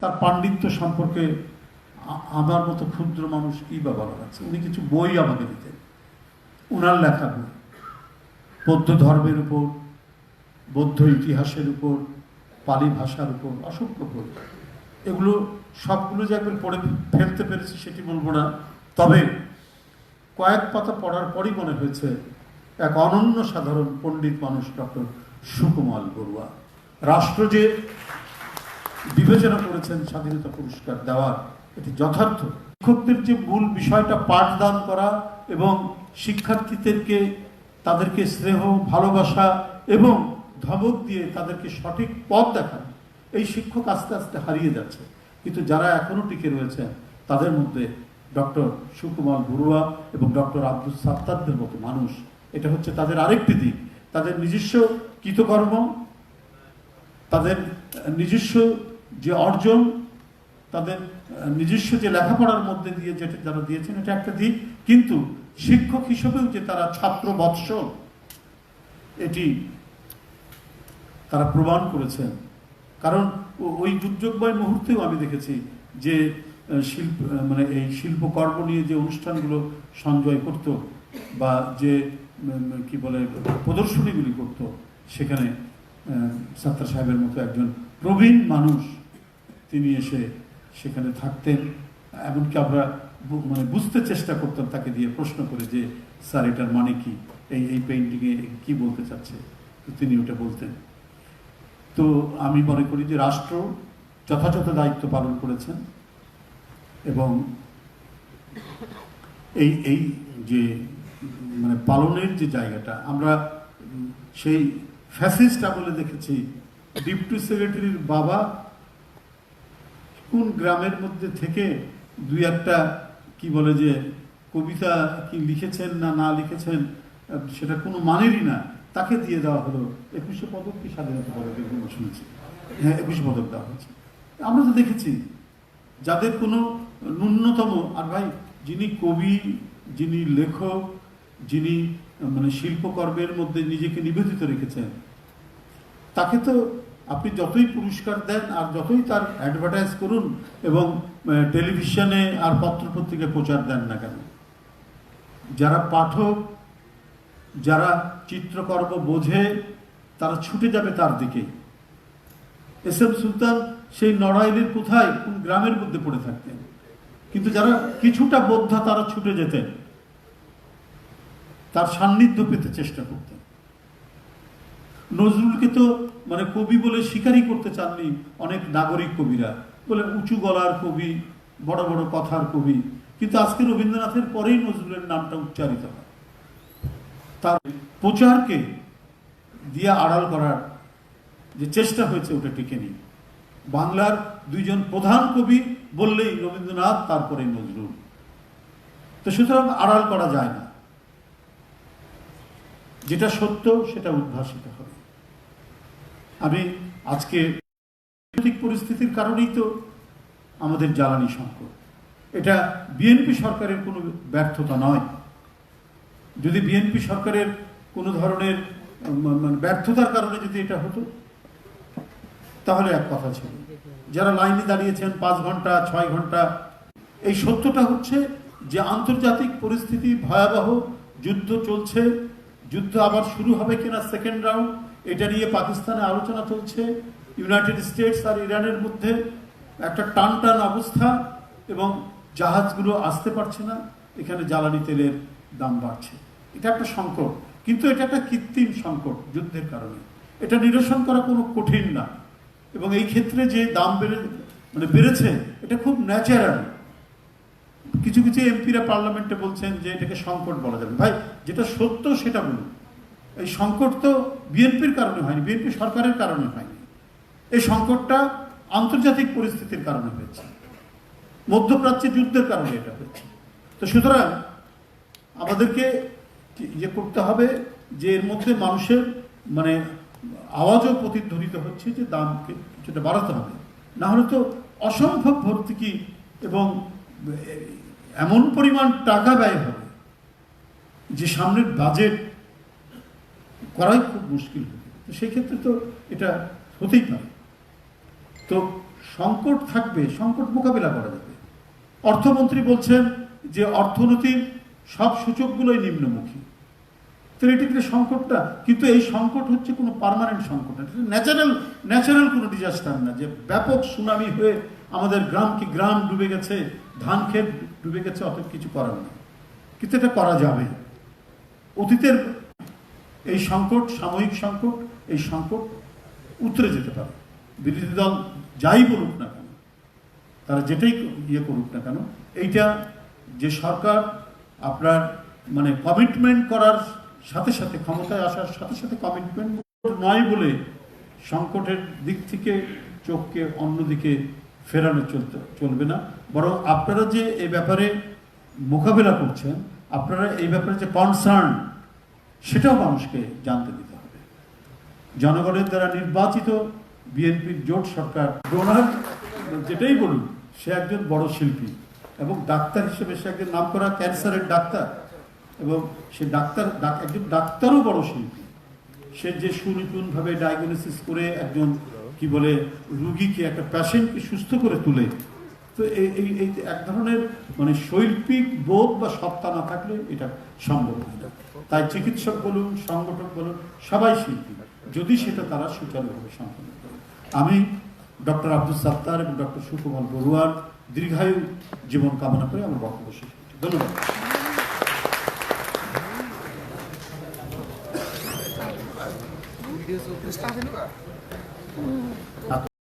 তার পাণ্ডিত্য সম্পর্কে আমার মতো ক্ষুদ্র মানুষ কি বা বলা আছে। উনি কিছু বই আমাকে দিতেন, উনার লেখা বই, বৌদ্ধ ধর্মের উপর, বৌদ্ধ ইতিহাসের উপর, পালি ভাষার উপর, অসংখ্য বই। এগুলো সবগুলো যে একবার পড়ে ফেলতে পেরেছি সেটি বলবো না, তবে কয়েক পাতা পড়ার পরই মনে হয়েছে এক অনন্য সাধারণ পণ্ডিত মানুষ ডক্টর সুকুমার বড়ুয়া। রাষ্ট্র যে বিবেচনা করেছেন স্বাধীনতা পুরস্কার দেওয়ার, এটি যথার্থ। শিক্ষকদের যে মূল বিষয়টা পাঠদান করা এবং শিক্ষার্থীদেরকে তাদেরকে স্নেহ, ভালোবাসা এবং ধমক দিয়ে তাদেরকে সঠিক পথ দেখানো, এই শিক্ষক আস্তে আস্তে হারিয়ে যাচ্ছে। কিন্তু যারা এখনো টিকে রয়েছেন তাদের মধ্যে ডক্টর সুকুমার বড়ুয়া এবং ডক্টর আব্দুল সাত্তারদের মতো মানুষ। এটা হচ্ছে তাদের আরেকটি দিক, তাদের নিজস্ব কৃতকর্ম, তাদের নিজস্ব যে অর্জন, তাদের নিজস্ব যে লেখাপড়ার মধ্যে দিয়ে যেটা যারা দিয়েছেন, এটা একটা দিক। কিন্তু শিক্ষক হিসেবেও যে তারা ছাত্র বৎসল, এটি তারা প্রমাণ করেছেন। কারণ ওই দুর্যোগময় মুহূর্তেও আমি দেখেছি যে এই শিল্পকর্ম নিয়ে যে অনুষ্ঠানগুলো সঞ্জয় করত বা যে কি বলে প্রদর্শনীগুলি করত, সেখানে সাত্তার সাহেবের মতো একজন প্রবীণ মানুষ তিনি এসে সেখানে থাকতেন। এমনকি আমরা বুঝতে চেষ্টা করতাম তাকে দিয়ে প্রশ্ন করে যে স্যার এটার মানে কি, এই পেইন্টিংয়ে কি বলতে চাচ্ছে, তিনি ওটা বলতেন। তো আমি মনে করি যে রাষ্ট্র যথাযথ দায়িত্ব পালন করেছেন এবং এই যে পালনের যে জায়গাটা, আমরা সেই ফ্যাসিস্ট আমলে দেখেছি ডিপটি সেক্রেটারির বাবা কোন গ্রামের মধ্যে থেকে দুই একটা কি বলে যে কবিতা কি লিখেছেন না লিখেছেন সেটা কোনো মানেরই না, তাকে দিয়ে দেওয়া হলো 21 পদক কি স্বাধীনতা পদক, এগুলো শুনেছি। হ্যাঁ, 21 পদক দেওয়া হয়েছে। আমরা তো দেখেছি যাদের কোনো ন্যূনতম, আর ভাই যিনি কবি, যিনি লেখক, যিনি শিল্পকর্মের মধ্যে নিজেকে নিবেদিত রেখেছেন, তাকে তো আপনি যতই পুরস্কার দেন আর যতই তার অ্যাডভার্টাইজ করুন এবং টেলিভিশনে আর পত্রপত্রিকায় প্রচার দেন না কেন, যারা পাঠক, যারা চিত্রকর্ম বোঝে, তারা ছুটে যাবে তার দিকে। এস এম সুলতান সেই নড়াইলের কোথায় কোন গ্রামের মধ্যে পড়ে থাকতেন, কিন্তু যারা কিছুটা বোদ্ধা তারা ছুটে যেতেন, তার সান্নিধ্য পেতে চেষ্টা করতেন। নজরুলকে তো কবি বলে স্বীকারই করতে চাননি অনেক নাগরিক কবিরা, বলে উঁচু গলার কবি, বড় বড় কথার কবি। কিন্তু আজকে রবীন্দ্রনাথের পরেই নজরুলের নামটা উচ্চারিত হয়। তার প্রচারকে দিয়ে আড়াল করার যে চেষ্টা হয়েছে ওটা টিকেনি। বাংলার দুইজন প্রধান কবি বললেই রবীন্দ্রনাথ, তারপরে নজরুল। তো সুতরাং আড়াল করা যায় না, যেটা সত্য সেটা উদ্ভাসিত হবে। আমি আজকে রাজনৈতিক পরিস্থিতির কারণেই তো আমাদের জ্বালানি সংকট, এটা বিএনপি সরকারের কোনো ব্যর্থতা নয়। যদি বিএনপি সরকারের কোনো ধরনের ব্যর্থতার কারণে যদি এটা হতো তাহলে এক কথা ছিল। যারা লাইনে দাঁড়িয়েছেন 5 ঘন্টা 6 ঘন্টা, এই সত্যটা হচ্ছে যে আন্তর্জাতিক পরিস্থিতি ভয়াবহ, যুদ্ধ চলছে, যুদ্ধ আবার শুরু হবে কিনা সেকেন্ড রাউন্ড, এটা নিয়ে পাকিস্তানে আলোচনা চলছে। ইউনাইটেড স্টেটস আর ইরানের মধ্যে একটা টান অবস্থা এবং জাহাজগুলো আসতে পারছে না, এখানে জ্বালানি তেলের দাম বাড়ছে। এটা একটা সংকট, কিন্তু এটা একটা কৃত্রিম সংকট যুদ্ধের কারণে। এটা নিরসন করা কোনো কঠিন না, এবং এই ক্ষেত্রে যে দাম বেড়েছে এটা খুব ন্যাচারাল। কিছু কিছু এমপিরা পার্লামেন্টে বলছেন যে এটাকে সংকট বলা যাবে। ভাই, যেটা সত্য সেটা বলুন। এই সংকট তো বিএনপির কারণে হয়নি, বিএনপি সরকারের কারণে হয়নি। এই সংকটটা আন্তর্জাতিক পরিস্থিতির কারণে হয়েছে, মধ্যপ্রাচ্যে যুদ্ধের কারণে এটা হয়েছে। তো সুতরাং আমাদেরকে ইয়ে করতে হবে যে এর মধ্যে মানুষের আওয়াজও প্রতিধ্বনিত হচ্ছে যে দামকে কিছুটা বাড়াতে হবে, না হলে তো অসম্ভব ভর্তুকি এবং এমন পরিমাণ টাকা ব্যয় হবে যে সামনের বাজেট করাই খুব মুশকিল হবে। তো সেই ক্ষেত্রে তো এটা হতেই পারে। তো সংকট থাকবে, সংকট মোকাবিলা করা যাবে। অর্থমন্ত্রী বলছেন যে অর্থনীতির সব সূচকগুলোই নিম্নমুখী, তো এটিতে সংকটটা, কিন্তু এই সংকট হচ্ছে কোনো পার্মানেন্ট সংকট না, ন্যাচারাল কোনো ডিজাস্টার না যে ব্যাপক সুনামি হয়ে আমাদের গ্রাম ডুবে গেছে, ধান ক্ষেত ডুবে গেছে, অত কিছু করার নেই। কিন্তু এটা করা যাবে। অতীতের এই সংকট সাময়িক সংকট, এই সংকট উতরে যেতে পারে। বিরোধী দল যাই বলুক না কেন, তারা যেটাই করুক না কেন, এইটা যে সরকার আপনার মানে কমিটমেন্ট করার সাথে সাথে, ক্ষমতায় আসার সাথে সাথে কমিটমেন্ট নয় বলে সংকটের দিক থেকে চোখকে অন্যদিকে ফেরানো চলবে না। বরং আপনারা যে এই ব্যাপারে মোকাবেলা করছেন, আপনারা এই ব্যাপারে যে কনসার্ন, সেটাও মানুষকে জানতে দিতে হবে। জনগণের দ্বারা নির্বাচিত বিএনপির জোট সরকার, ডোনাল্ড যেটাই বলুন, সে একজন বড় শিল্পী এবং ডাক্তার হিসেবে সে একজন নামকরা ক্যান্সারের ডাক্তার, এবং সে একজন ডাক্তারও বড় শিল্পী। সে যে সুনিপুণভাবে ডায়াগনোসিস করে একজন কি বলে রুগীকে, একটা পেশেন্টকে সুস্থ করে তুলে, তো এই এক ধরনের মানে শৈল্পিক বোধ বা সত্তা না থাকলে এটা সম্ভব হয় না। তাই চিকিৎসক বলুন, সংগঠক বলুন, সবাই শিল্পী, যদি সেটা তারা সুচারুভাবে সম্পন্ন করে। আমি ডক্টর আব্দুল সাত্তার এবং ডক্টর সুকুমার বড়ুয়ার দীর্ঘায়ু জীবন কামনা করে আমার বক্তব্য শেষ করছি। ধন্যবাদ।